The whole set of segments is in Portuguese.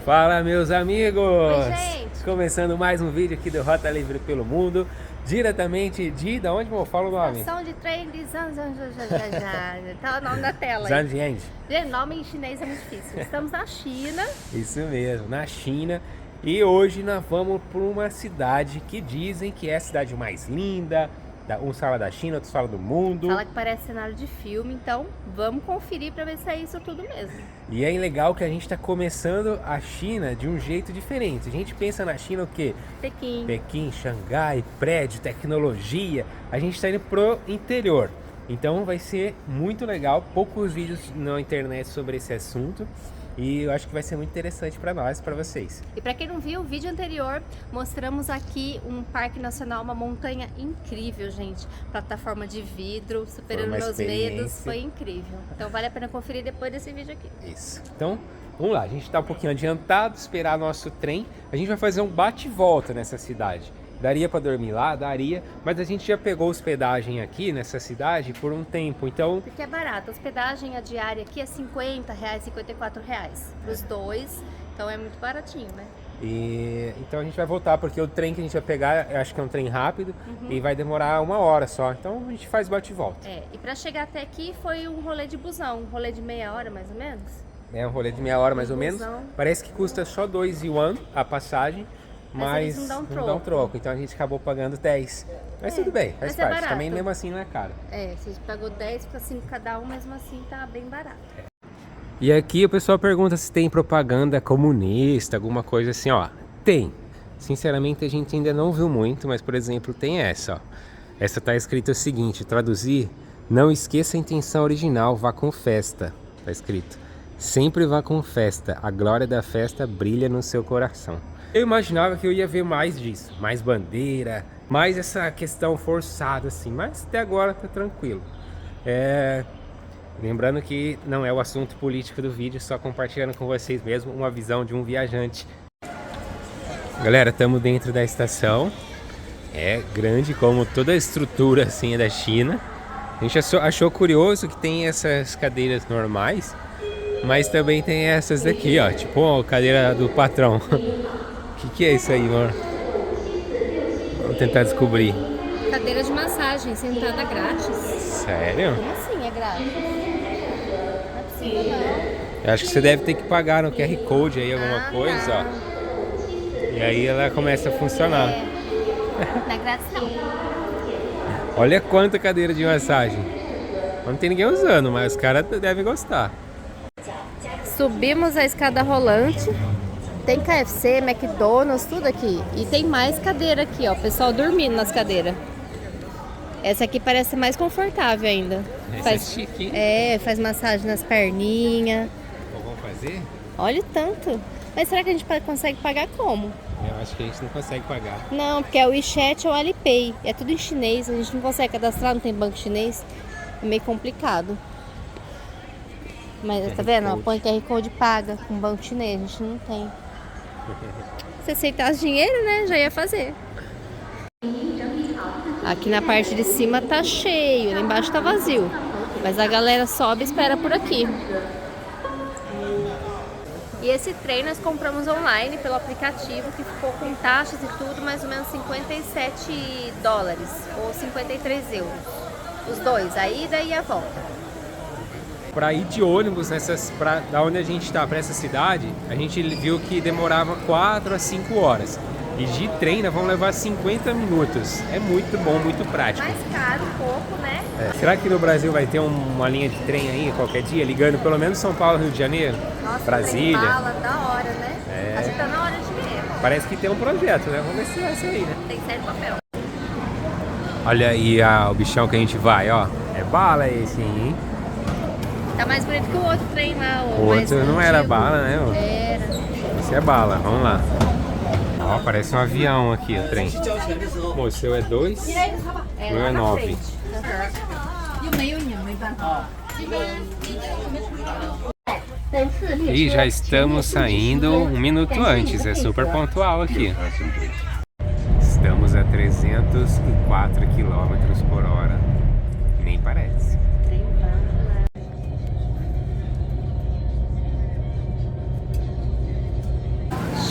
Fala, meus amigos! Oi, gente! Começando mais um vídeo aqui do Rota Livre pelo Mundo, diretamente de... Da onde eu falo o nome? Estação de trem de tá o nome da tela aí. Zhangjiang. Gente, nome em chinês é muito difícil. Estamos na China. Isso mesmo, na China. E hoje nós vamos para uma cidade que dizem que é a cidade mais linda. Uns falam da China, outros falam do mundo. Fala que parece cenário de filme, então vamos conferir para ver se é isso tudo mesmo. E é legal que a gente está começando a China de um jeito diferente. A gente pensa na China o quê? Pequim. Pequim, Xangai, prédio, tecnologia. A gente está indo pro interior. Então vai ser muito legal. Poucos vídeos na internet sobre esse assunto. E eu acho que vai ser muito interessante para nós, para vocês. E para quem não viu o vídeo anterior, mostramos aqui um parque nacional, uma montanha incrível, gente. Plataforma de vidro, superando meus medos, foi incrível. Então vale a pena conferir depois desse vídeo aqui. Isso. Então, vamos lá. A gente está um pouquinho adiantado, esperar nosso trem. A gente vai fazer um bate-volta nessa cidade. Daria para dormir lá? Daria, mas a gente já pegou hospedagem aqui nessa cidade por um tempo, então... Porque é barato, a hospedagem a diária aqui é R$50, R$54 para os dois, então é muito baratinho, né? E então a gente vai voltar, porque o trem que a gente vai pegar, eu acho que é um trem rápido e vai demorar 1 hora só, então a gente faz bate e volta. É, e para chegar até aqui foi um rolê de busão, um rolê de meia hora mais ou menos? É um rolê de meia hora mais ou menos, parece que custa só 2 yuan a passagem. Mas não dá um troco, então a gente acabou pagando 10. Mas tudo bem, faz parte. Barato. Também mesmo assim não é caro. É, se a gente pagou 10 para 5 cada um, mesmo assim tá bem barato. E aqui o pessoal pergunta se tem propaganda comunista, alguma coisa assim, ó. Tem. Sinceramente a gente ainda não viu muito, mas por exemplo tem essa, ó. Essa tá escrito o seguinte, traduzir: não esqueça a intenção original, vá com festa. Tá escrito: sempre vá com festa, a glória da festa brilha no seu coração. Eu imaginava que eu ia ver mais disso, mais bandeira, mais essa questão forçada assim, mas até agora tá tranquilo. Lembrando que não é o assunto político do vídeo, só compartilhando com vocês mesmo uma visão de um viajante. Galera, estamos dentro da estação, é grande como toda a estrutura assim é da China. A gente achou curioso que tem essas cadeiras normais, mas também tem essas daqui, ó, tipo a cadeira do patrão. O que é isso aí, amor? Vamos tentar descobrir. Cadeira de massagem, sentada grátis. Sério? Como assim é grátis? Não é possível, não. Eu acho que você deve ter que pagar no QR Code aí, alguma coisa, ó. E aí ela começa a funcionar. Não é grátis, não. Olha quanta cadeira de massagem. Não tem ninguém usando, mas os caras devem gostar. Subimos a escada rolante. Tem KFC, McDonald's, tudo aqui. E tem mais cadeira aqui, ó. O pessoal dormindo nas cadeiras. Essa aqui parece mais confortável ainda. Essa é chique. Faz massagem nas perninhas. Vamos fazer? Olha o tanto. Mas será que a gente consegue pagar como? Eu acho que a gente não consegue pagar. Não, porque é o WeChat ou o Alipay. É tudo em chinês, a gente não consegue cadastrar, não tem banco chinês. É meio complicado. Mas tá vendo? Põe QR Code, paga com banco chinês, a gente não tem. Se aceitasse dinheiro, né, já ia fazer. Aqui na parte de cima tá cheio, lá embaixo tá vazio. Mas a galera sobe e espera por aqui. E esse trem nós compramos online pelo aplicativo, que ficou com taxas e tudo, mais ou menos $57 ou 53 euros. Os dois, a ida e a volta. Para ir de ônibus da onde a gente está para essa cidade, a gente viu que demorava 4 a 5 horas. E de trem nós vamos levar 50 minutos. É muito bom, muito prático. Mais caro um pouco, né? Será que no Brasil vai ter uma linha de trem aí qualquer dia, ligando pelo menos São Paulo, Rio de Janeiro? Nossa, Brasília? Bala, da hora, né? Acho que tá na hora de ver. Parece que tem um projeto, né? Vamos ver se vai ser aí, né? Tem sério papel. Olha aí o bichão que a gente vai, ó. É bala esse, hein? Tá mais bonito que o outro trem lá. O outro não era bala, né? Era. Esse é bala, vamos lá. Ó, parece um avião aqui o trem. Bom, o seu é 2, o meu é 9. E já estamos saindo 1 minuto antes, é super pontual aqui. Estamos a 304 km por hora. Nem parece.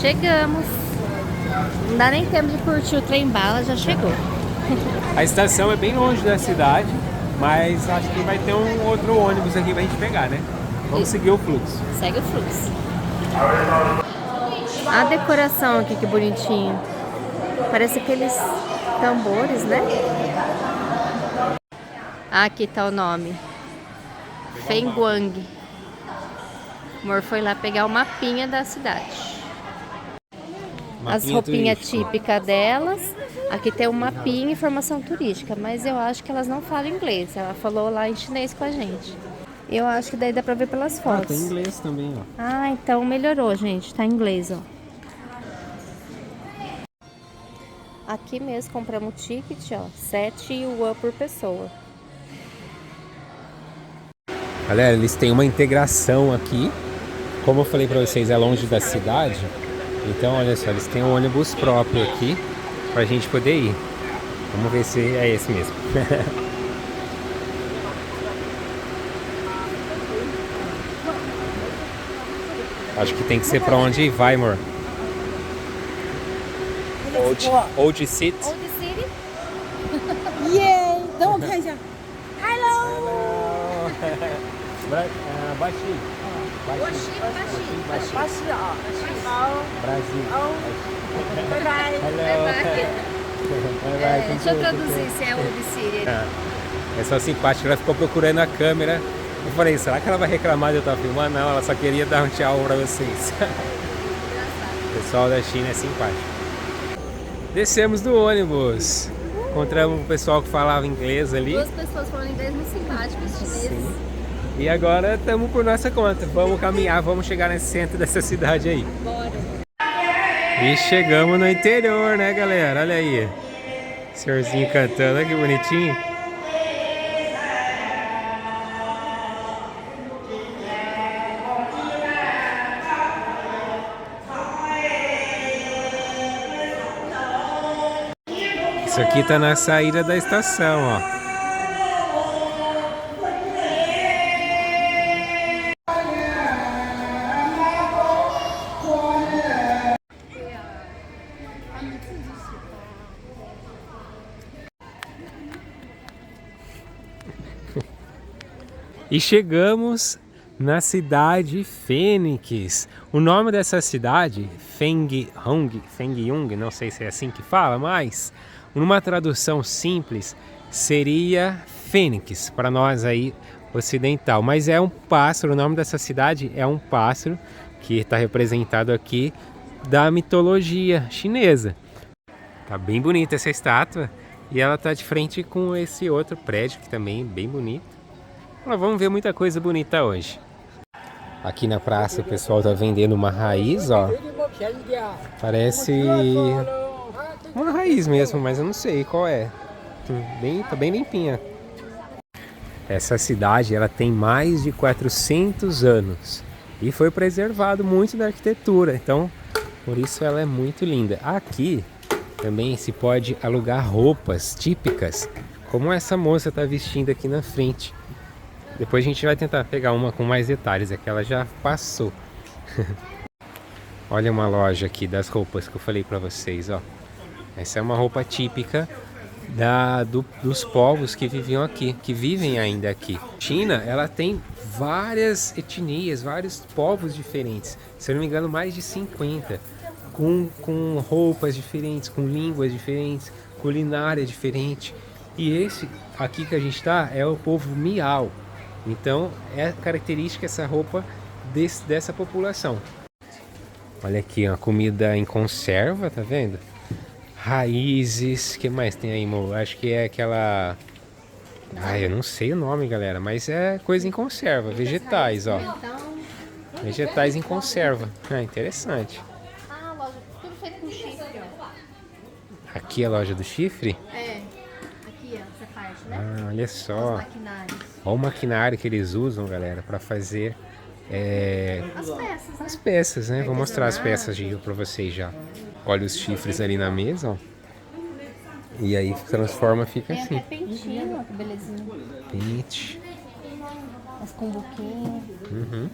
Chegamos. Não dá nem tempo de curtir o trem-bala, já chegou. A estação é bem longe da cidade, mas acho que vai ter um outro ônibus aqui pra gente pegar, né? Vamos seguir o fluxo. Segue o fluxo. A decoração aqui, que bonitinho. Parece aqueles tambores, né? Aqui tá o nome. Fengguang. O amor foi lá pegar o mapinha da cidade. As roupinhas típicas delas. Aqui tem um mapinha e informação turística, mas eu acho que elas não falam inglês. Ela falou lá em chinês com a gente. Eu acho que daí dá pra ver pelas fotos. Tem inglês também, ó. Ah, então melhorou, gente. Tá em inglês, ó. Aqui mesmo compramos o ticket, ó. 7 yuan por pessoa. Galera, eles têm uma integração aqui. Como eu falei pra vocês, é longe da cidade. Então, olha só, eles têm um ônibus próprio aqui pra gente poder ir. Vamos ver se é esse mesmo. Acho que tem que ser pra onde vai, amor. Old City. Old City? 耶，等我看一下。Hello， Baixinho. 巴士啊，好， Brasil. 拜拜。 Deixa eu traduzir se é Old City. É só simpática, ela ficou procurando a câmera. Eu falei, será que ela vai reclamar de eu estar filmando? Não, ela só queria dar um tchau pra vocês. O pessoal da China é simpático. Descemos do ônibus. Encontramos o pessoal que falava inglês ali. Duas pessoas falando inglês muito simpáticos, chineses. E agora estamos por nossa conta. Vamos caminhar, vamos chegar nesse centro dessa cidade aí. Bora. E chegamos no interior, né, galera? Olha aí. Senhorzinho cantando, olha que bonitinho. Isso aqui tá na saída da estação, ó. E chegamos na cidade Fênix. O nome dessa cidade, Fengyung, não sei se é assim que fala, mas numa tradução simples seria Fênix para nós aí ocidental. Mas é um pássaro, o nome dessa cidade é um pássaro que está representado aqui da mitologia chinesa. Tá bem bonita essa estátua e ela tá de frente com esse outro prédio que também é bem bonito. Mas vamos ver muita coisa bonita hoje. Aqui na praça o pessoal tá vendendo uma raiz, ó. Parece uma raiz mesmo, mas eu não sei qual é. Tá bem limpinha. Essa cidade ela tem mais de 400 anos e foi preservado muito da arquitetura, então por isso ela é muito linda. Aqui também se pode alugar roupas típicas, como essa moça tá vestindo aqui na frente. Depois a gente vai tentar pegar uma com mais detalhes, é que ela já passou. Olha uma loja aqui das roupas que eu falei pra vocês, ó. Essa é uma roupa típica dos povos que viviam aqui, que vivem ainda aqui. China, ela tem várias etnias, vários povos diferentes. Se eu não me engano, mais de 50. Com roupas diferentes, com línguas diferentes, culinária diferente. E esse aqui que a gente tá é o povo Miao. Então é característica essa roupa dessa população. Olha aqui, uma comida em conserva, tá vendo? Raízes, o que mais tem aí, amor? Acho que é aquela... eu não sei o nome, galera, mas é coisa em conserva, vegetais, ó. Vegetais em conserva. Interessante. Ah, loja, tudo feito com chifre, ó. Aqui é a loja do chifre? É, aqui, ó, essa parte, né? Ah, olha só. Os maquinários. Olha o maquinário que eles usam, galera, para fazer As peças, né? as peças, né? Vou mostrar as peças para vocês já. Olha os chifres ali na mesa, ó. E aí transforma, fica Tem assim. até pentinho, ó, que belezinha. Pente. As cumbuquinhas. Uhum.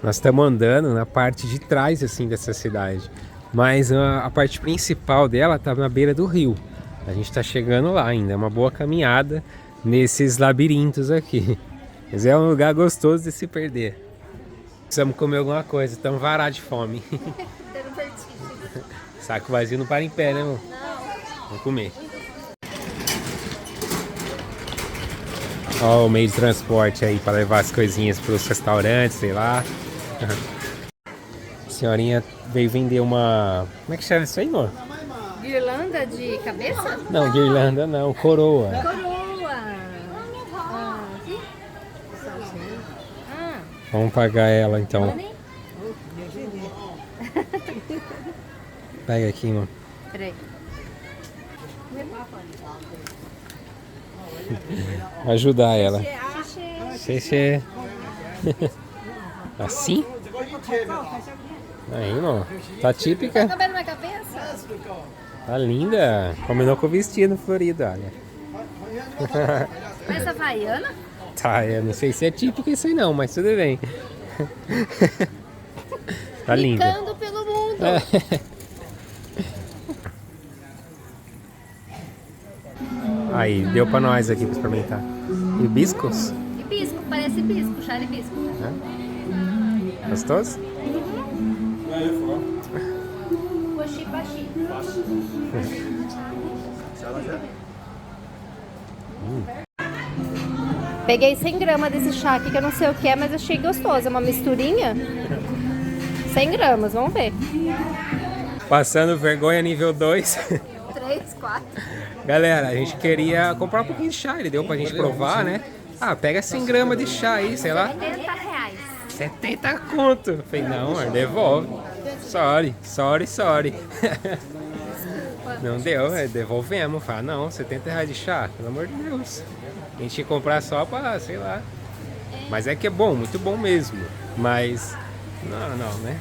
Nós estamos andando na parte de trás assim dessa cidade, mas a parte principal dela tá na beira do rio. A gente está chegando lá ainda, é uma boa caminhada nesses labirintos aqui. Mas é um lugar gostoso de se perder. Precisamos comer alguma coisa, estamos varados de fome. Saco vazio não para em pé, né, amor? Não. Vamos comer. Ó, o meio de transporte aí para levar as coisinhas para os restaurantes, sei lá. A senhorinha veio vender uma... Como é que chama isso aí, amor? Guirlanda de cabeça? Não, guirlanda não, coroa. Coroa. Aqui? Vamos pagar ela então. Pega aqui, mano. Peraí. Ajudar ela. Xexê. Assim? Aí, mano. Tá típica. Tá cabendo na cabeça? Tá linda. Combinou com o vestido florido, olha. Essa havaiana? Tá, eu não sei se é típica isso aí não, mas tudo bem. Tá linda. Picando pelo mundo. Aí, deu pra nós aqui pra experimentar. Hibiscos? Hibisco, parece hibisco, chá de hibisco. Gostoso? Coxi-baxi. Peguei 100 gramas desse chá aqui, que eu não sei o que é, mas achei gostoso. É uma misturinha. 100 gramas, vamos ver. Passando vergonha nível 2. 3, 4. Galera, a gente queria comprar um pouquinho de chá, ele deu pra gente provar, né? Ah, pega 100 gramas de chá aí, sei lá. 70 reais. 70 conto. Eu falei, não, amor, devolve. Sorry. Não deu, devolvemos. Fala, não, 70 reais de chá, pelo amor de Deus. A gente ia comprar só pra, sei lá. Mas é que é bom, muito bom mesmo. Mas, não, né?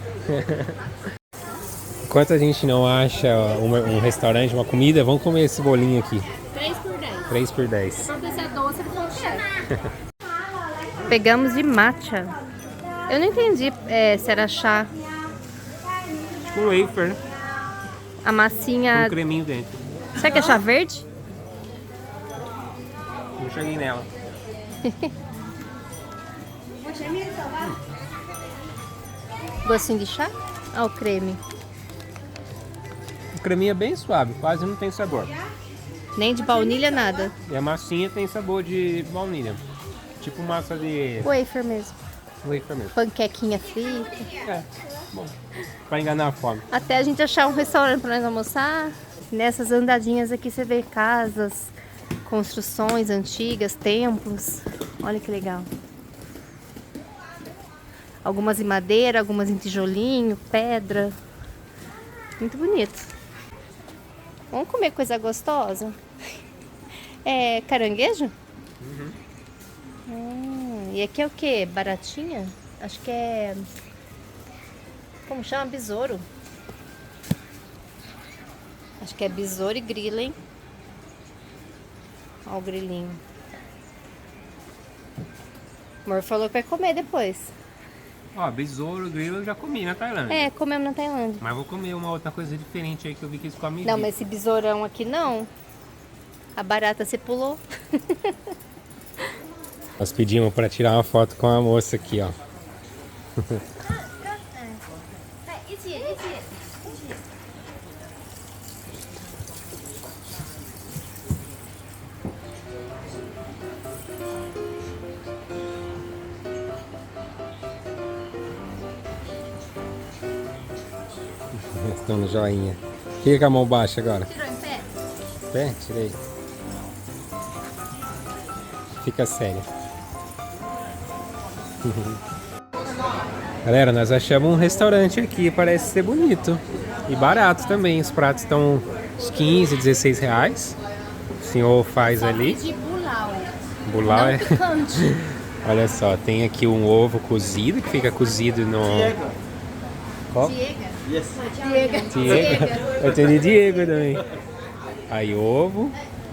Enquanto a gente não acha um restaurante, uma comida, vamos comer esse bolinho aqui. 3 por 10. 3 por 10. Vamos ver se é doce ou chefe. Pegamos de matcha. Eu não entendi se era chá. Tipo um wafer, A massinha... com creminho dentro. Será que é chá verde? Não cheguei nela. Gostinho de chá? Olha o creme. O creminho é bem suave, quase não tem sabor. Nem de baunilha, nada. E a massinha tem sabor de baunilha. Tipo massa de Wafer mesmo. wafer mesmo. Panquequinha frita. É, bom. Pra enganar a fome. Até a gente achar um restaurante para nós almoçar. Nessas andadinhas aqui você vê casas, construções antigas, templos. Olha que legal. Algumas em madeira, algumas em tijolinho, pedra. Muito bonito. Vamos comer coisa gostosa? É caranguejo? E aqui é o que? Baratinha? Acho que é... Como chama? Besouro. Acho que é besouro e grilo, hein? Olha o grilinho. O amor falou que vai comer depois. Ó, besouro, grilo eu já comi na Tailândia. É, comemos na Tailândia. Mas vou comer uma outra coisa diferente aí que eu vi que eles comem. Não, mas esse besourão aqui não. A barata você pulou. Nós pedimos pra tirar uma foto com a moça aqui, ó. Estão no joinha. Fica com a mão baixa agora. Tirou em pé? Pé? Tirei. Fica sério. Galera, nós achamos um restaurante aqui, parece ser bonito. E barato também, os pratos estão uns 15, 16 reais. O senhor faz ali. De bulau. Bulau é... Picante. Olha só, tem aqui um ovo cozido, que fica cozido no... Qual? Diego. Diego. Eu tenho de Diego também. Aí ovo.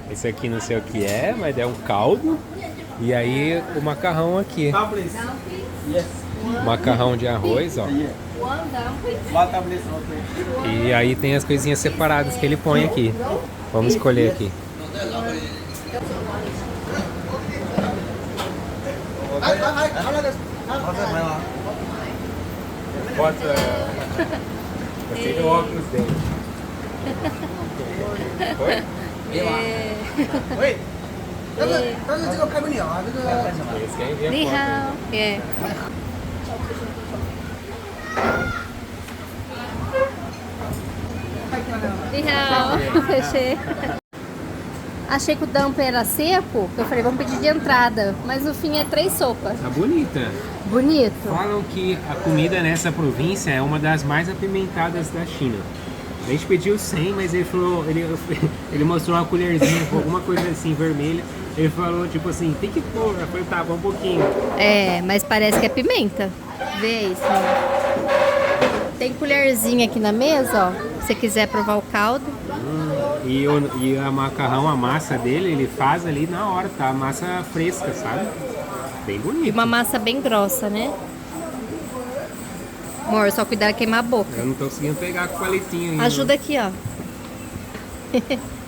Esse aqui não sei o que é, mas é um caldo. E aí o macarrão aqui. macarrão de arroz, ó. E aí tem as coisinhas separadas que ele põe aqui. Vamos escolher aqui. Bota. Gostei do óculos dele. Oi? Oi. 但是这个开不了啊，这个。你好。É. Ni hao. Fechei. Achei que o dumper era seco, eu falei, vamos pedir de entrada. Mas no fim é 3 sopas. Tá bonita. Bonito. Falam que a comida nessa província é uma das mais apimentadas da China. A gente pediu 100, mas ele falou, ele mostrou uma colherzinha com alguma coisa assim vermelha. Ele falou tipo assim, tem que pôr. Eu falei, tá, um pouquinho. É, mas parece que é pimenta. Vê isso. Tem colherzinha aqui na mesa, ó. Se você quiser provar o caldo. E a macarrão, a massa dele, ele faz ali na hora, tá? A massa fresca, sabe? Bem bonito. E uma massa bem grossa, né? Amor, só cuidar de queimar a boca. Eu não tô conseguindo pegar com o palitinho ainda. Ajuda aqui, ó.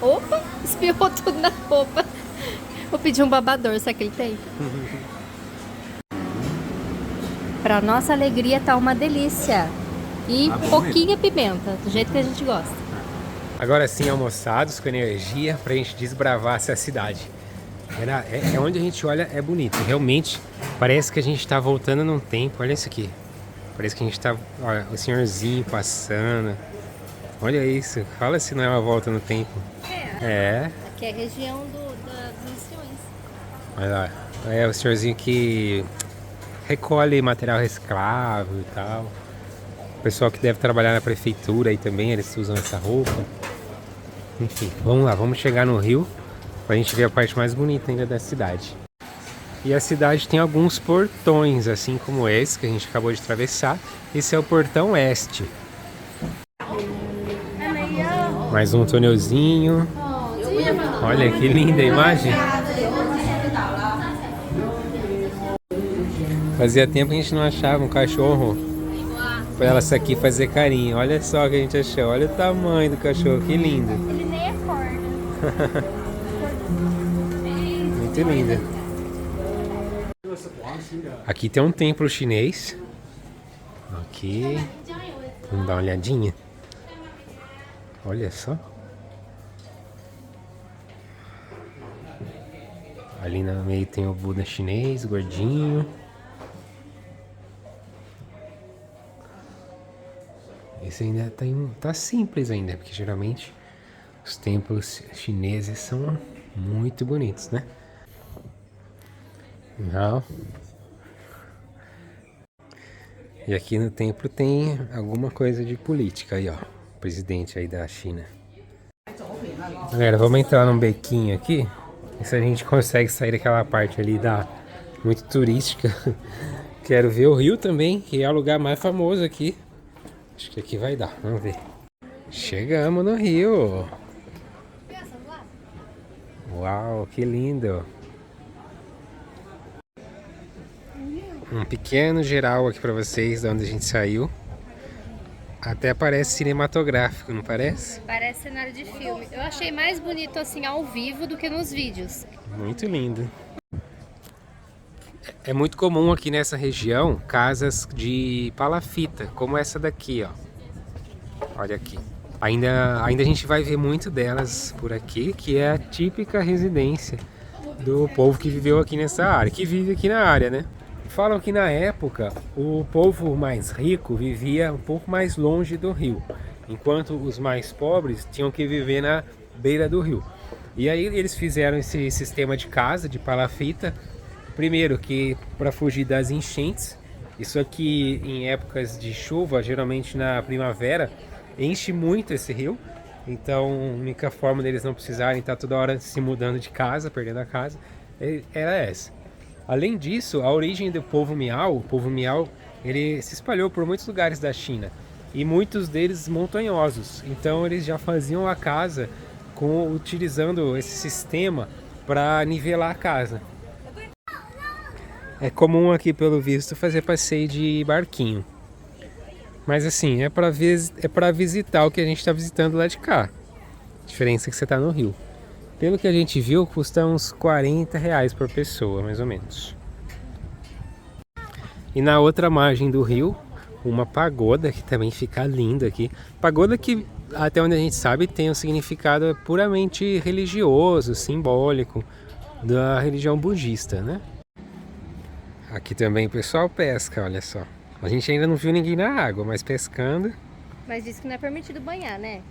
Opa, espirrou tudo na roupa. Vou pedir um babador, será que ele tem? Pra nossa alegria tá uma delícia. E Tá bom pouquinha pimenta, do jeito que a gente gosta. Agora sim, almoçados com energia pra gente desbravar essa cidade. É onde a gente olha, é bonito. Realmente, parece que a gente tá voltando num tempo. Olha isso aqui. Parece que a gente tá... Olha, o senhorzinho passando. Olha isso. Fala se não é uma volta no tempo. É. Aqui é a região das missões. Olha lá. É o senhorzinho que recolhe material reciclável e tal. O pessoal que deve trabalhar na prefeitura aí também, eles usam essa roupa. Enfim, vamos lá, vamos chegar no Rio pra gente ver a parte mais bonita ainda da cidade. E a cidade tem alguns portões, assim como esse que a gente acabou de atravessar. Esse é o portão oeste. Mais um túnelzinho. Olha que linda a imagem. Fazia tempo que a gente não achava um cachorro pra ela aqui fazer carinho. Olha só o que a gente achou. Olha o tamanho do cachorro, que lindo. Ele nem acorda. Muito linda. Aqui tem um templo chinês. Aqui. Vamos dar uma olhadinha. Olha só. Ali no meio tem o Buda chinês, gordinho. Esse ainda tá simples ainda, porque geralmente os templos chineses são muito bonitos, né? Não. E aqui no templo tem alguma coisa de política aí, ó. O presidente aí da China. Galera, vamos entrar num bequinho aqui. E se a gente consegue sair daquela parte ali muito turística. Quero ver o Rio também, que é o lugar mais famoso aqui. Acho que aqui vai dar, vamos ver. Chegamos no Rio. Uau, que lindo. Um pequeno geral aqui pra vocês de onde a gente saiu. Até parece cinematográfico, não parece? Parece cenário de filme. Eu achei mais bonito assim ao vivo do que nos vídeos. Muito lindo. É muito comum aqui nessa região casas de palafita, como essa daqui, ó. Olha aqui. Ainda a gente vai ver muito delas por aqui, que é a típica residência do povo que viveu aqui nessa área, que vive aqui na área, né? Falam que na época o povo mais rico vivia um pouco mais longe do rio, enquanto os mais pobres tinham que viver na beira do rio. E aí eles fizeram esse sistema de casa, de palafita, primeiro que para fugir das enchentes. Isso aqui em épocas de chuva, geralmente na primavera, enche muito esse rio. Então a única forma deles não precisarem estar toda hora se mudando de casa, perdendo a casa, era essa. Além disso, a origem do povo Miao, o povo Miao, ele se espalhou por muitos lugares da China. E muitos deles montanhosos. Então eles já faziam a casa utilizando esse sistema para nivelar a casa. É comum aqui, pelo visto, fazer passeio de barquinho. Mas assim, é pra visitar o que a gente tá visitando lá de cá. A diferença é que você tá no Rio. Pelo que a gente viu, custa uns R$ 40 por pessoa, mais ou menos. E na outra margem do rio, uma pagoda que também fica linda aqui. Pagoda que, até onde a gente sabe, tem um significado puramente religioso, simbólico, da religião budista, né? Aqui também o pessoal pesca, olha só. A gente ainda não viu ninguém na água, mas pescando. Mas diz que não é permitido banhar, né?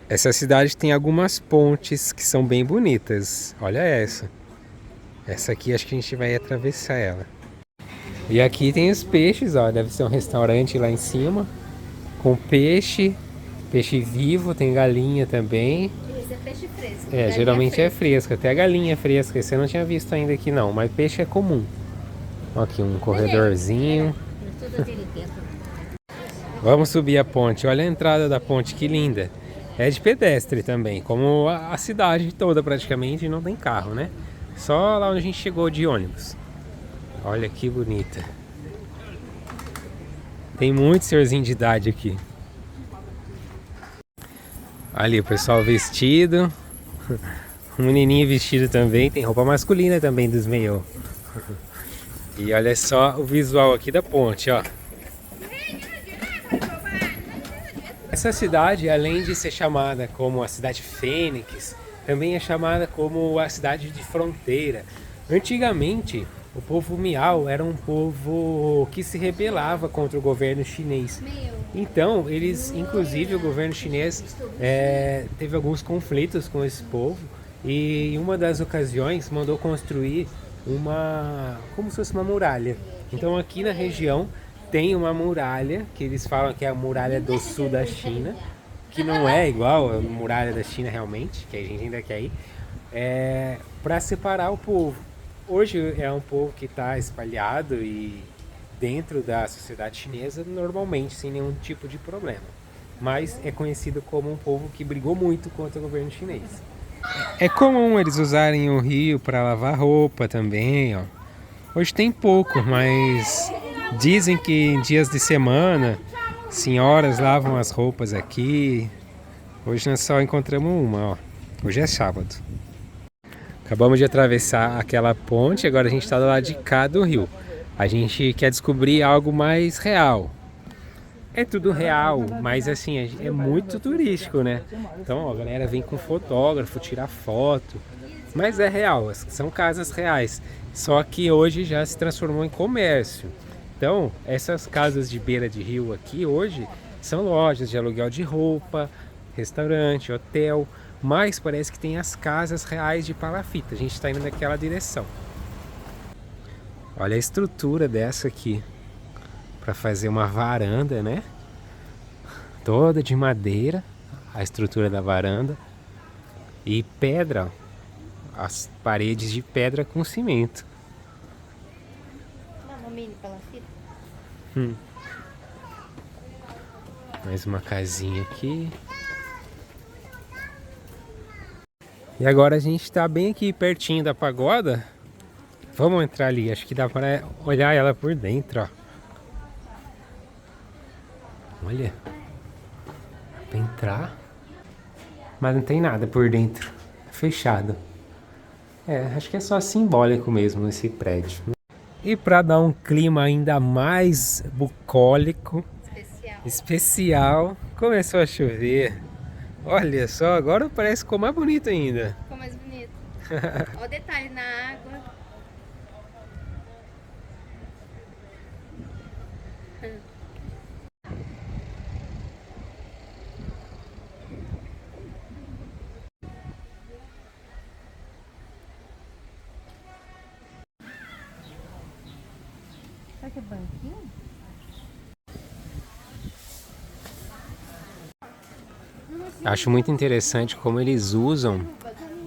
Essa cidade tem algumas pontes que são bem bonitas. Olha essa. Essa aqui acho que a gente vai atravessar ela. E aqui tem os peixes, ó. Deve ser um restaurante lá em cima. Com peixe. Peixe vivo, tem galinha também. Esse é peixe fresco. É, geralmente é fresco. Até a galinha é fresca. Esse eu não tinha visto ainda aqui não. Mas peixe é comum. Ó, aqui um corredorzinho. Vamos subir a ponte. Olha a entrada da ponte, que linda. É de pedestre também, como a cidade toda praticamente, não tem carro, né? Só lá onde a gente chegou de ônibus. Olha que bonita. Tem muito senhorzinho de idade aqui. Ali o pessoal vestido. Um menininho vestido também. Tem roupa masculina também dos meiô. E olha só o visual aqui da ponte, ó. Essa cidade, além de ser chamada como a cidade Fênix, também é chamada como a cidade de fronteira. Antigamente, o povo Miao era um povo que se rebelava contra o governo chinês. Então, inclusive o governo chinês teve alguns conflitos com esse povo e em uma das ocasiões mandou construir como se fosse uma muralha. Então aqui na região tem uma muralha, que eles falam que é a muralha do sul da China, que não é igual a muralha da China realmente, que a gente ainda quer ir, para separar o povo. Hoje é um povo que está espalhado e dentro da sociedade chinesa normalmente, sem nenhum tipo de problema. Mas é conhecido como um povo que brigou muito contra o governo chinês. É comum eles usarem o rio para lavar roupa também, ó. Hoje tem pouco, mas dizem que em dias de semana, senhoras lavam as roupas aqui. Hoje nós só encontramos uma, ó. Hoje é sábado. Acabamos de atravessar aquela ponte, agora a gente está do lado de cá do rio. A gente quer descobrir algo mais real. É tudo real, mas assim, é muito turístico, né? Então, ó, a galera vem com fotógrafo, tirar foto. Mas é real, são casas reais. Só que hoje já se transformou em comércio. Então, essas casas de beira de rio aqui hoje são lojas de aluguel de roupa, restaurante, hotel. Mas parece que tem as casas reais de palafita. A gente está indo naquela direção. Olha a estrutura dessa aqui. Para fazer uma varanda, né? Toda de madeira, a estrutura da varanda. E pedra, ó, as paredes de pedra com cimento. Uma mini palafita. Mais uma casinha aqui. E agora a gente está bem aqui pertinho da pagoda. Vamos entrar ali, acho que dá para olhar ela por dentro, ó. Olha, para entrar, mas não tem nada por dentro, fechado. Acho que é só simbólico mesmo esse prédio. E para dar um clima ainda mais bucólico, especial, começou a chover. Olha só, agora parece que ficou mais bonito ainda. Ficou mais bonito. Olha o detalhe na água. Será que é banquinho? Acho muito interessante como eles usam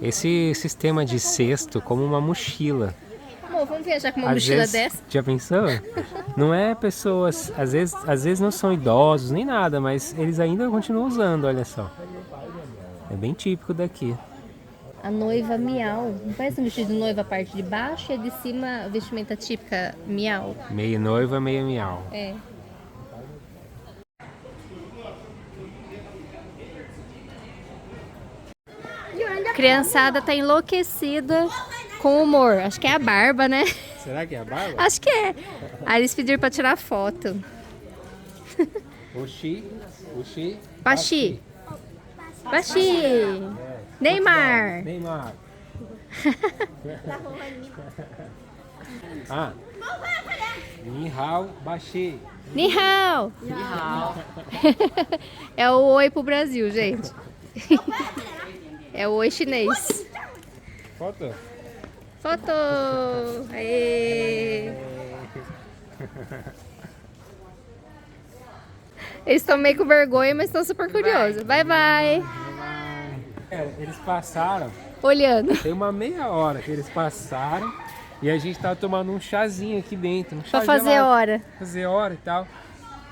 esse sistema de cesto como uma mochila. Amor, vamos viajar com uma mochila dessa? Já pensou? Não é pessoas, às vezes não são idosos nem nada, mas eles ainda continuam usando, olha só. É bem típico daqui. A noiva miau. Não parece um vestido de noiva a parte de baixo e a de cima a vestimenta típica miau. Meio noiva, meio miau. É. Criançada tá enlouquecida com o humor. Acho que é a barba, né? Será que é a barba? Acho que é. Aí eles pediram pra tirar foto. Oxi, oxi. Baxi. Baxi. Neymar. Neymar. Ah. Ni hao, Baxi. Ni hao. É o oi pro Brasil, gente. É o oi chinês. Foto. Foto. Aê. Eles estão meio com vergonha, mas estão super curiosos. Bye, bye. Eles passaram, Olhando. tem uma meia hora que eles passaram e a gente tava tomando um chazinho aqui dentro. Um chá Pra fazer gelado, hora. fazer hora e tal.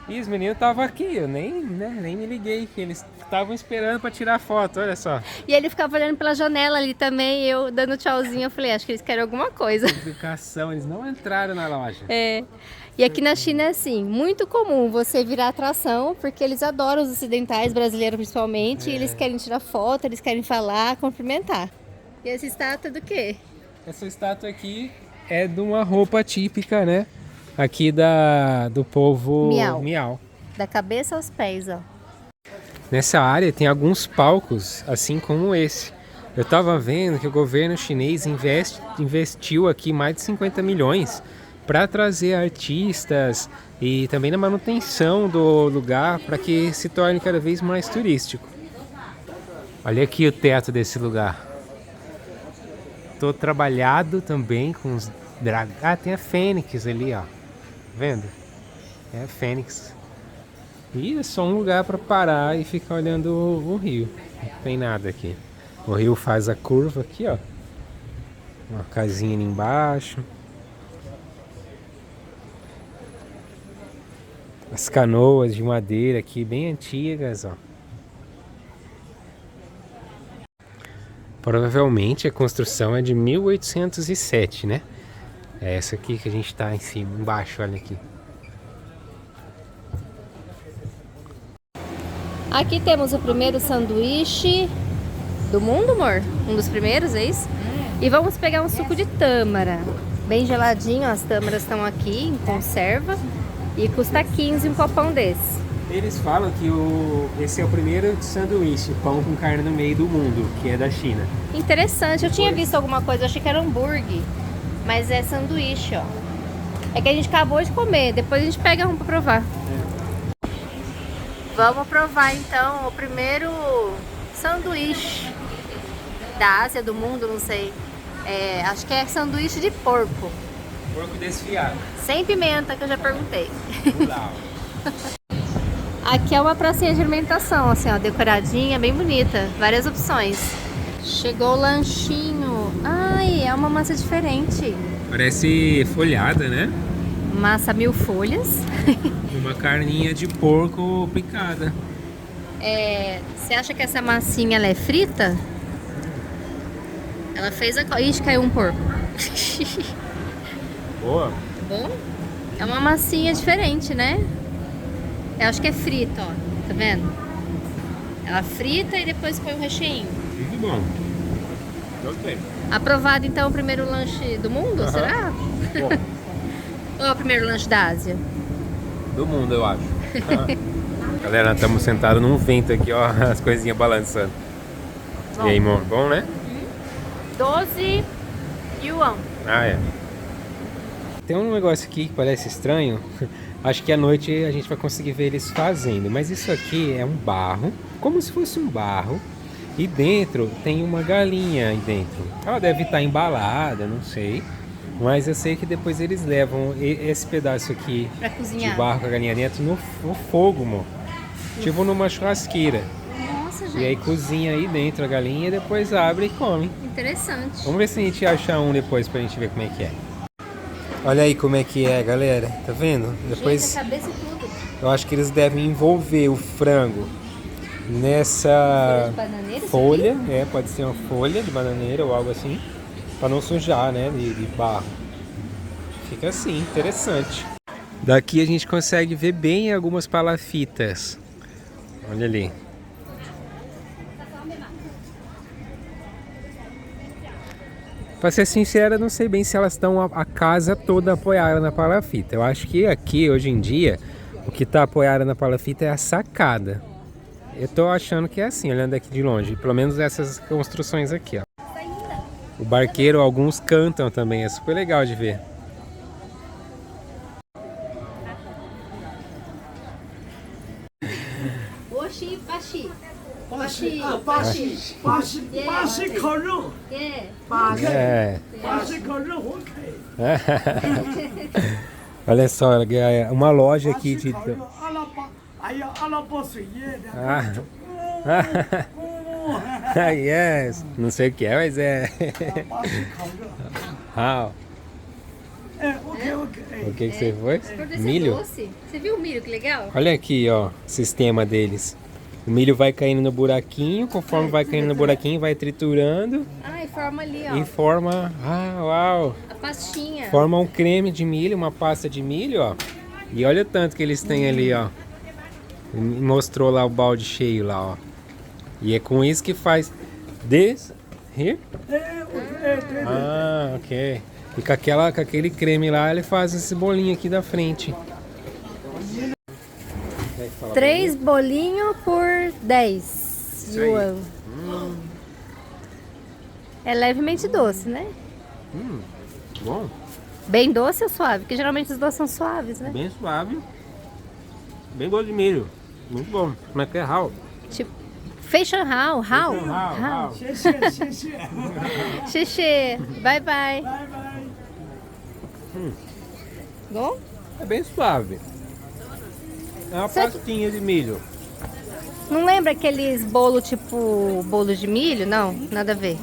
E os meninos estavam aqui, eu nem me liguei que eles estavam esperando pra tirar foto, olha só. E ele ficava olhando pela janela ali também, eu dando tchauzinho, eu falei, acho que eles querem alguma coisa. Educação, eles não entraram na loja. É. E aqui na China é assim, muito comum você virar atração, porque eles adoram os ocidentais, brasileiros principalmente, e eles querem tirar foto, eles querem falar, cumprimentar. E essa estátua é do quê? Essa estátua aqui é de uma roupa típica, né? Aqui do povo Miau. Da cabeça aos pés, ó. Nessa área tem alguns palcos, assim como esse. Eu tava vendo que o governo chinês investiu aqui mais de 50 milhões para trazer artistas e também na manutenção do lugar para que se torne cada vez mais turístico. Olha aqui o teto desse lugar. Todo trabalhado também com os dragões. Ah, tem a Fênix ali, ó. Vendo? É a Fênix. E é só um lugar para parar e ficar olhando o rio. Não tem nada aqui. O rio faz a curva aqui, ó. Uma casinha ali embaixo. As canoas de madeira aqui, bem antigas, ó. Provavelmente a construção é de 1807, né? É essa aqui que a gente tá em cima, embaixo, olha aqui. Aqui temos o primeiro sanduíche do mundo, amor. Um dos primeiros, é isso? E vamos pegar um suco de tâmara. Bem geladinho, as tâmaras estão aqui em conserva. E custa 15 um copão desse. Eles falam que esse é o primeiro sanduíche, pão com carne no meio do mundo, que é da China. Interessante, eu tinha visto alguma coisa, eu achei que era hambúrguer. Mas é sanduíche, ó. É que a gente acabou de comer, depois a gente pega um pra provar. Vamos provar então o primeiro sanduíche da Ásia, do mundo, não sei. Acho que é sanduíche de porco. Porco desfiado. Sem pimenta, que eu já perguntei. Ulau. Aqui é uma pracinha de alimentação, assim, ó, decoradinha, bem bonita. Várias opções. Chegou o lanchinho. Ai, é uma massa diferente. Parece folhada, né? Massa 1000 folhas. Uma carninha de porco picada. Você acha que essa massinha ela é frita? Ela fez a... Ixi, caiu um porco. Boa. Tá bom? É uma massinha diferente, né? Eu acho que é frita, ó. Tá vendo? Ela frita e depois põe o recheio. Muito bom. Gostei. Aprovado então o primeiro lanche do mundo, será? Bom. Ou é o primeiro lanche da Ásia? Do mundo, eu acho. Galera, nós estamos sentados num vento aqui, ó, as coisinhas balançando. Bom. E aí, amor, bom, né? 12 yuan. Ah, é. Tem um negócio aqui que parece estranho. Acho que à noite a gente vai conseguir ver eles fazendo. Mas isso aqui é um barro, como se fosse um barro. E dentro tem uma galinha aí dentro. Ela deve estar embalada, não sei. Mas eu sei que depois eles levam esse pedaço aqui Pra de cozinhar. barro com a galinha dentro no fogo, amor. Tipo numa churrasqueira. Nossa, gente. E aí cozinha aí dentro a galinha e depois abre e come. Interessante. Vamos ver se a gente acha um depois pra gente ver como é que é. Olha aí como é que é, galera. Tá vendo? Depois Gente, a cabeça e tudo. eu acho que eles devem envolver o frango nessa Bananeira, folha, pode ser uma folha de bananeira ou algo assim, para não sujar, né, de barro. Fica assim, interessante. Daqui a gente consegue ver bem algumas palafitas. Olha ali. Pra ser sincero, eu não sei bem se elas estão a casa toda apoiada na palafita. Eu acho que aqui, hoje em dia, o que está apoiado na palafita é a sacada. Eu tô achando que é assim, olhando aqui de longe. Pelo menos essas construções aqui, ó. O barqueiro, alguns cantam também, é super legal de ver. Oxi, Paxi. Paxi, Paxi 烤肉， É. 巴西烤肉我可以。 Olha só, uma loja aqui de... 烤肉阿拉伯，还有阿拉伯水叶的。 Yes, não sei o que é, mas é. 巴西烤肉， How? 哎，OK OK， O que você foi? Por desse Milho? doce. Você viu o milho, que legal? Olha aqui, ó, o sistema deles. O milho vai caindo no buraquinho, conforme vai caindo no buraquinho, vai triturando Ah, e forma ali, ó. e forma... Ah, uau! A pastinha. Forma um creme de milho, uma pasta de milho, ó. E olha o tanto que eles têm ali, ó. Mostrou lá o balde cheio lá, ó. E é com isso que faz... This here? 哎对。 Ah, ok. E com aquele creme lá, ele faz esse bolinho aqui da frente. 3 bolinhos por 10 aí. yuan. É levemente doce, né? Bom, Bem doce ou suave? Porque geralmente os doces são suaves, né? bem suave. Bem gosto de milho. Muito bom. Como é que é Hao? Tipo, Feishan Hao, Hao. Hao. 谢谢谢谢， Xixi, bye bye. 拜拜。 Bom? É bem suave. É uma Sabe- pastinha de milho. Não lembra aqueles bolo tipo bolo de milho? Não, nada a ver.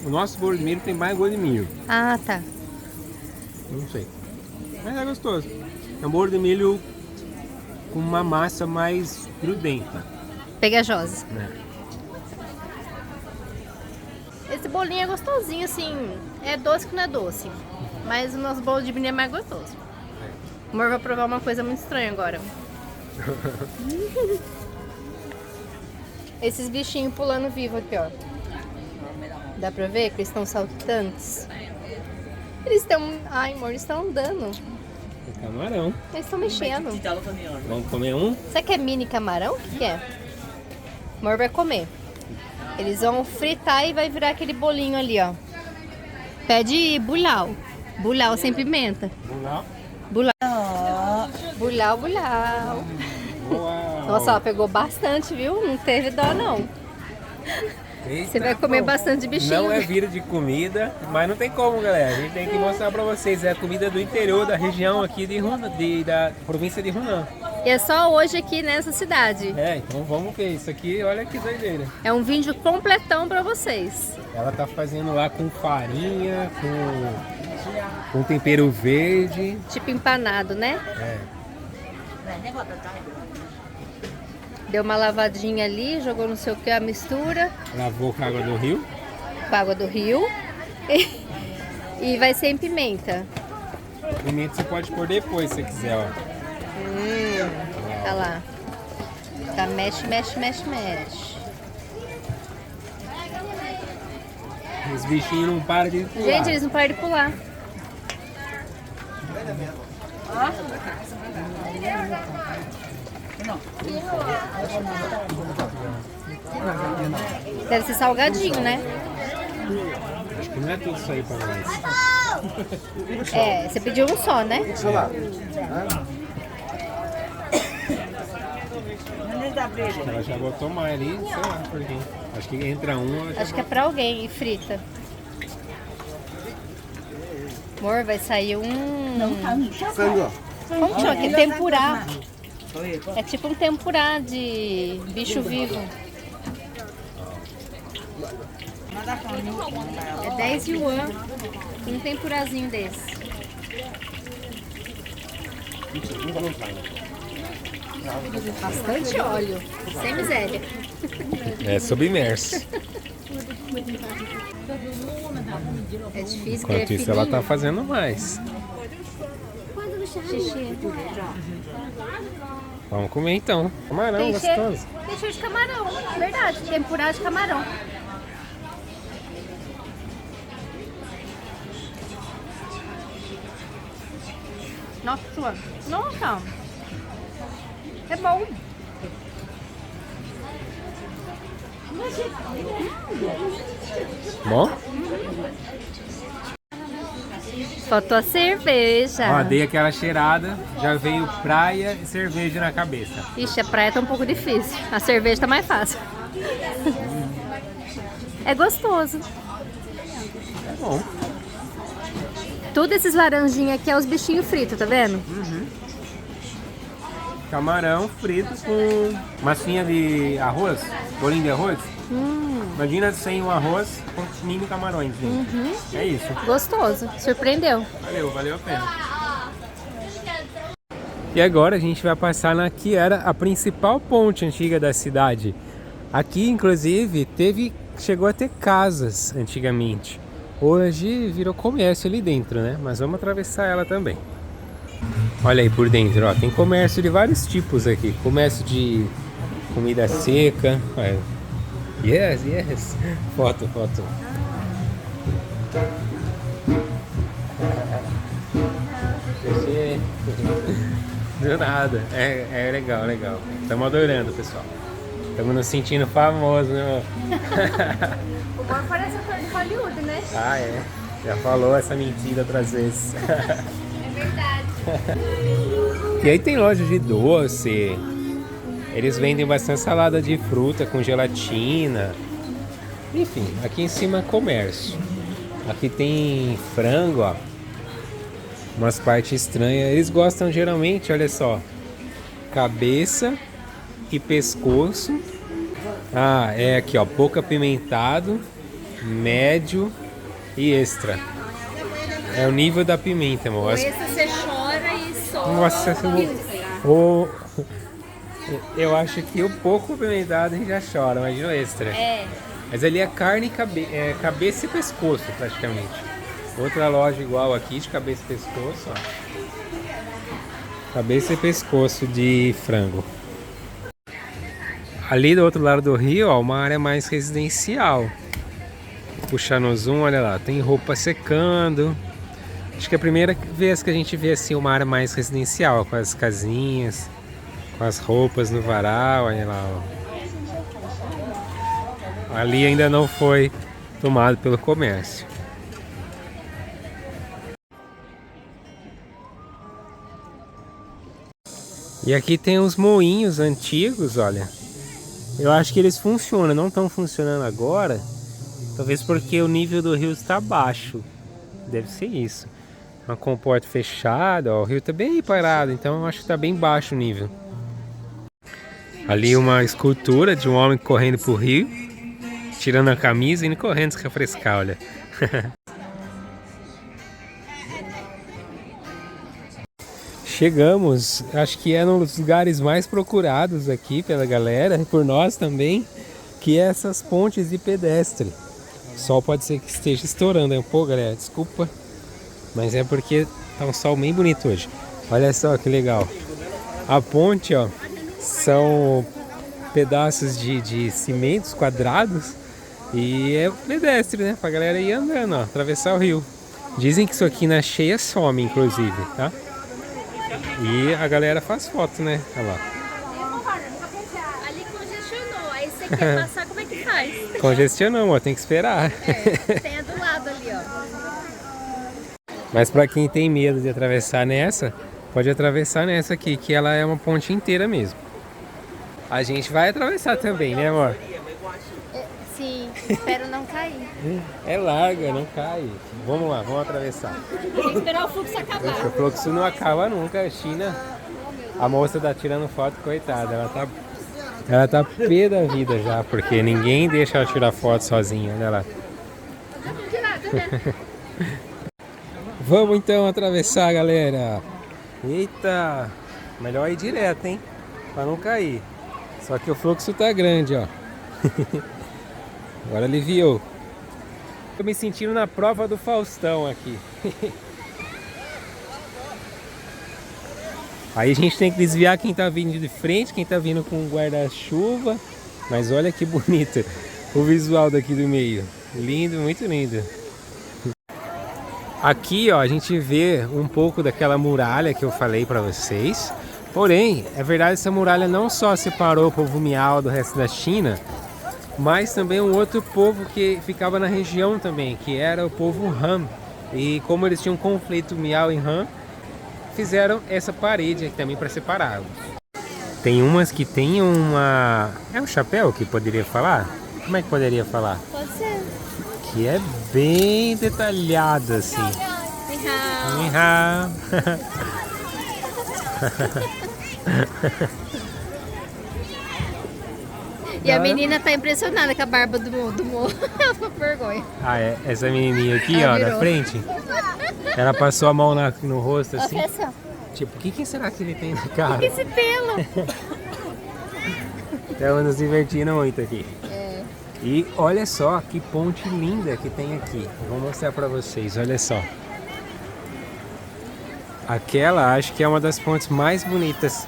O nosso bolo de milho tem mais gosto de milho. Ah, tá. Não sei. Mas é gostoso. É um bolo de milho com uma massa mais grudenta. Pegajosa. Né? Esse bolinho é gostosinho, assim. É doce que não é doce. Mas o nosso bolo de milho é mais gostoso. O amor vai provar uma coisa muito estranha agora. Esses bichinhos pulando vivo aqui, ó. Dá pra ver que eles estão saltantes? Eles estão... Ai, amor, eles estão andando. É camarão. Eles estão mexendo. Vamos comer um? Será que é mini camarão? O que é? O amor vai comer. Eles vão fritar e vai virar aquele bolinho ali, ó. Pede bulau. Bulau sem pimenta. Vamos lá. Bulau. Bulau, bulau. Uau. Nossa, ela pegou bastante, viu? Não teve dó, não. Eita, Você vai comer bom. bastante bichinho. Não é vira de comida, mas não tem como, galera. A gente tem que mostrar pra vocês. É a comida do interior da região aqui de Hunan, da província de Hunan. E é só hoje aqui nessa cidade. É, então vamos ver isso aqui. Olha que doideira. É um vídeo completão pra vocês. Ela tá fazendo lá com farinha, com tempero verde. Tipo empanado, né? É. Deu uma lavadinha ali, jogou não sei o que, a mistura Lavou com a água do rio. com a água do rio. E vai ser em pimenta. Pimenta você pode pôr depois se você quiser, ó. Olha lá. Tá, mexe, mexe, mexe, mexe. Os bichinhos não param de pular. Gente, eles não param de pular. Deve ser salgadinho, né? Acho que não é tudo isso aí pra nós. É, você pediu um só, né? Ela já botou mais ali, sei lá por quê. Acho que entra um, ela já Acho que é pra alguém e frita. Amor, vai sair um... Como chama aqui? Tempurá. É tipo um tempurá de bicho vivo. É 10 yuan. Um tempurazinho desse. Bastante óleo, sem miséria. É submerso. É difícil, Enquanto isso, ela tá fazendo mais. Xixi. Vamos comer então. Camarão Tem gostoso. cheiro de camarão, verdade, tempurá de camarão. Nossa, é bom. Bom? Faltou a cerveja. Ó, dei aquela cheirada, já veio praia e cerveja na cabeça. Ixi, a praia tá um pouco difícil. A cerveja tá mais fácil. É gostoso. É bom. Tudo esses laranjinhas aqui é os bichinhos fritos, tá vendo? Camarão frito com massinha de arroz, bolinho de arroz. Imagina sem o arroz com mini camarões. É isso. Gostoso. Surpreendeu. Valeu a pena. E agora a gente vai passar na que era a principal ponte antiga da cidade. Aqui, inclusive, chegou a ter casas antigamente. Hoje virou comércio ali dentro, né? Mas vamos atravessar ela também. Olha aí por dentro, ó. Tem comércio de vários tipos aqui. Comércio de comida seca. Olha. Yes. Foto. Do nada. É legal. Estamos adorando, pessoal. Estamos nos sentindo famosos, né? O bom parece a cor de Hollywood, né? Ah, é. Já falou essa mentira outras vezes. É verdade. E aí tem loja de doce. Eles vendem bastante salada de fruta com gelatina. Enfim, aqui em cima é comércio. Aqui tem frango, ó. Umas partes estranhas. Eles gostam geralmente, olha só. Cabeça e pescoço. Ah, é aqui, ó. Pouco apimentado, médio e extra. É o nível da pimenta, amor. Esse você chora e só. Nossa, eu acho que o pouco apimentado a gente já chora, imagina o extra. É. Mas ali é carne e cabeça e pescoço, praticamente. Outra loja igual aqui de cabeça e pescoço, ó. Cabeça e pescoço de frango. Ali do outro lado do rio, ó, uma área mais residencial. Puxar no zoom, olha lá, tem roupa secando. Acho que é a primeira vez que a gente vê assim uma área mais residencial, com as casinhas, com as roupas no varal, olha lá, ó. Ali ainda não foi tomado pelo comércio. E aqui tem os moinhos antigos, olha. Eu acho que eles funcionam, não estão funcionando agora. Talvez porque o nível do rio está baixo. Deve ser isso. Uma comporta fechada, ó, o rio está bem parado, então eu acho que está bem baixo o nível. Ali uma escultura de um homem correndo pro rio, tirando a camisa e indo correndo se refrescar, olha. Chegamos, acho que é um dos lugares mais procurados aqui pela galera, e por nós também, que é essas pontes de pedestre. O sol pode ser que esteja estourando, hein? Pô, galera, desculpa, mas é porque tá um sol bem bonito hoje. Olha só que legal. A ponte, ó, são pedaços de cimentos quadrados e é pedestre, né? Pra galera ir andando, ó, atravessar o rio. Dizem que isso aqui na cheia some, inclusive, tá? E a galera faz foto, né? Olha lá. Ali congestionou, aí você quer passar, como é que faz? Congestionou, ó, tem que esperar. Tem a do lado ali, ó. Mas pra quem tem medo de atravessar nessa, pode atravessar nessa aqui, que ela é uma ponte inteira mesmo. A gente vai atravessar também, né, amor? Sim, espero não cair. É larga, não cai. Vamos lá, vamos atravessar. Tem que esperar o fluxo acabar. O fluxo não acaba nunca. A China, a moça tá tirando foto, coitada. Ela tá pé da vida já, porque ninguém deixa ela tirar foto sozinha, olha lá. Vamos então atravessar, galera. Eita, melhor ir direto, hein? pra não cair. Só que o fluxo tá grande, ó. Agora aliviou. Tô me sentindo na prova do Faustão aqui. Aí a gente tem que desviar quem tá vindo de frente, quem tá vindo com guarda-chuva. Mas olha que bonito o visual daqui do meio. Lindo, muito lindo. Aqui, ó, a gente vê um pouco daquela muralha que eu falei pra vocês. Porém, é verdade, essa muralha não só separou o povo Miao do resto da China, mas também um outro povo que ficava na região também, que era o povo Han. E como eles tinham um conflito Miao e Han, fizeram essa parede aqui também para separá-los. Tem umas que tem uma... É um chapéu que poderia falar? Como é que poderia falar? Pode ser. Que é bem detalhado assim. Ni hao. E a menina tá impressionada com a barba do Mo. Ela ficou com vergonha. Ah, é. Essa menininha aqui, Ela ó, virou. da frente. Ela passou a mão no rosto Ela assim. fez assim, ó. Tipo, o que será que ele tem na cara? Esse pelo. Estamos nos divertindo muito aqui. É. E olha só que ponte linda que tem aqui. Vou mostrar pra vocês, olha só. Aquela acho que é uma das pontes mais bonitas.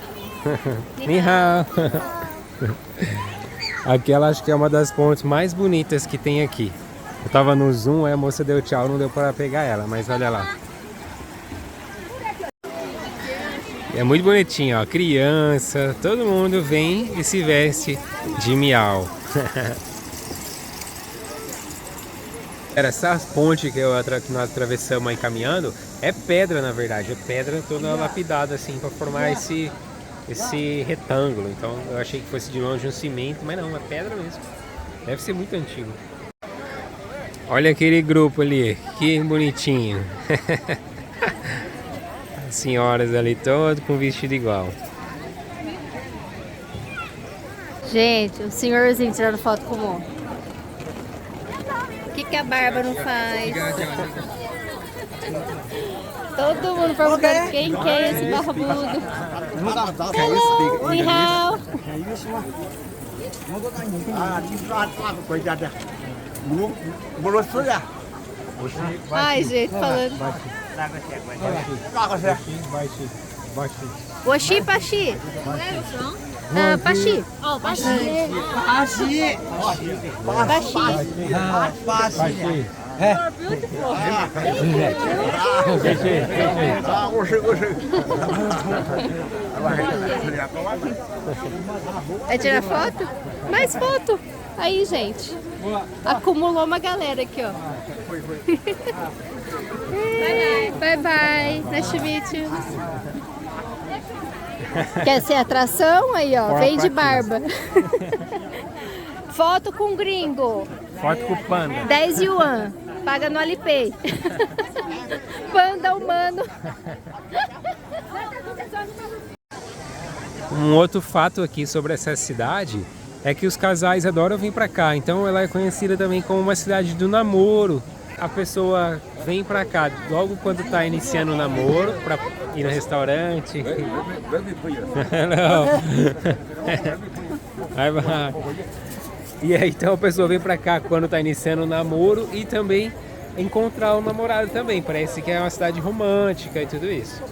Ni hao. Aquela acho que é uma das pontes mais bonitas que tem aqui. Eu tava no zoom, aí a moça deu tchau, não deu para pegar ela, mas olha lá. É muito bonitinho, ó. Criança, todo mundo vem e se veste de miau. Essa ponte que nós atravessamos aí caminhando é pedra, na verdade. É pedra toda lapidada assim para formar esse retângulo. Então eu achei que fosse de longe um cimento, mas não, é pedra mesmo. Deve ser muito antigo. Olha aquele grupo ali, que bonitinho. As senhoras ali todas com vestido igual. Gente, o senhorzinho tirando foto com o Mo. O que a barba não faz? Todo mundo perguntando quem que é esse barbudo. Hello, ni hao. Ai, gente, falando. Oxi, Paxi. Ah, Paxi. Paxi. Vai tirar foto? Mais foto. Aí, gente. Acumulou uma galera aqui, ó. Bye bye. Nice to meet you. Quer ser atração? Aí, ó. Vem de barba. Foto com gringo. Foto com o panda. 10 yuan. Paga no Alipay. Panda humano. Um outro fato aqui sobre essa cidade é que os casais adoram vir pra cá. Então ela é conhecida também como uma cidade do namoro. A pessoa vem pra cá logo quando tá iniciando o namoro pra ir no restaurante. Não. Vai. E aí então a pessoa vem pra cá quando tá iniciando o namoro e também encontrar o namorado também. Parece que é uma cidade romântica e tudo isso.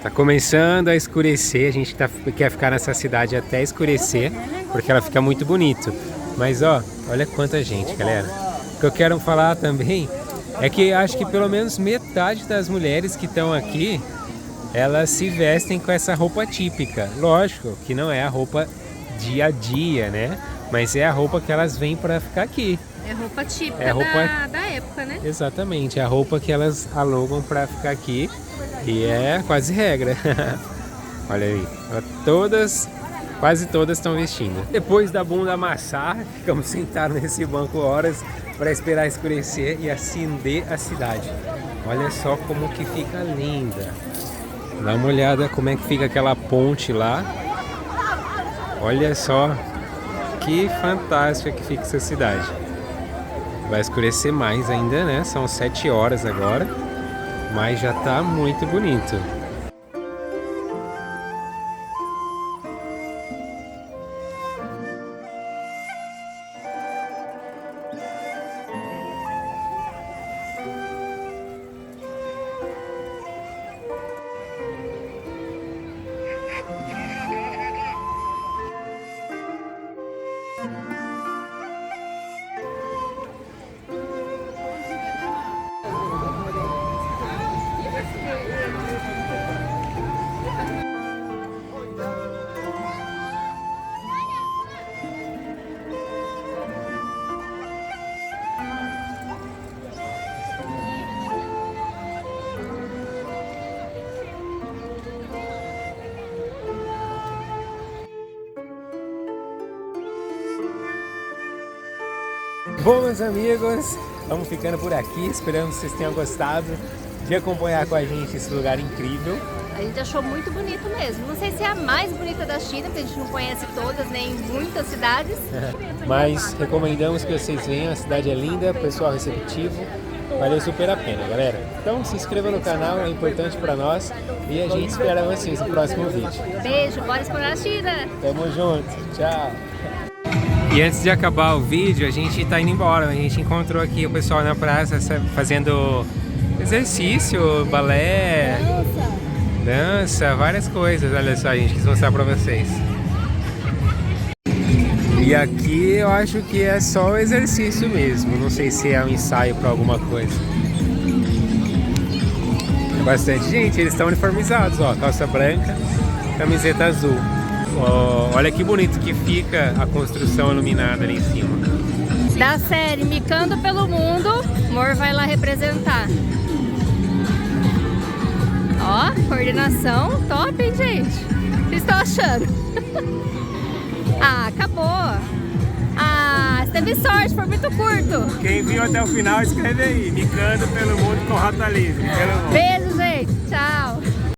Tá começando a escurecer, a gente quer ficar nessa cidade até escurecer, porque ela fica muito bonito. Mas ó, olha quanta gente, galera. O que eu quero falar também é que acho que pelo menos metade das mulheres que estão aqui, elas se vestem com essa roupa típica. Lógico que não é a roupa dia a dia, né? Mas é a roupa que elas vêm para ficar aqui. É roupa típica É roupa... da época, né? Exatamente, é a roupa que elas alugam para ficar aqui. E é quase regra. Olha aí, quase todas estão vestindo. Depois da bunda amassar, ficamos sentados nesse banco horas para esperar escurecer e acender a cidade. Olha só como que fica linda. Dá uma olhada como é que fica aquela ponte lá. Olha só que fantástica que fica essa cidade. Vai escurecer mais ainda, né? São 7 horas agora. Mas já tá muito bonito. Bom, meus amigos, vamos ficando por aqui. Esperamos que vocês tenham gostado de acompanhar com a gente esse lugar incrível. A gente achou muito bonito mesmo. Não sei se é a mais bonita da China, porque a gente não conhece todas, nem muitas cidades. Mas recomendamos que vocês venham, a cidade é linda, pessoal receptivo, valeu super a pena, galera. Então se inscreva no canal, é importante pra nós e a gente espera vocês no próximo vídeo. Beijo, bora explorar a China! Tamo junto, tchau! E antes de acabar o vídeo, a gente tá indo embora. A gente encontrou aqui o pessoal na praça fazendo exercício, balé, dança, várias coisas. Olha só, a gente quis mostrar pra vocês. E aqui eu acho que é só o exercício mesmo. Não sei se é um ensaio pra alguma coisa. É bastante gente, eles estão uniformizados, ó. Calça branca, camiseta azul. Ó, olha que bonito que fica a construção iluminada ali em cima. Da série Micando pelo Mundo, o Mor vai lá representar. Ó, coordenação top, hein, gente? O que vocês estão achando? Ah, acabou. Ah, você teve sorte, foi muito curto. Quem viu até o final, escreve aí. Micando pelo Mundo com Rota Livre. Beijo.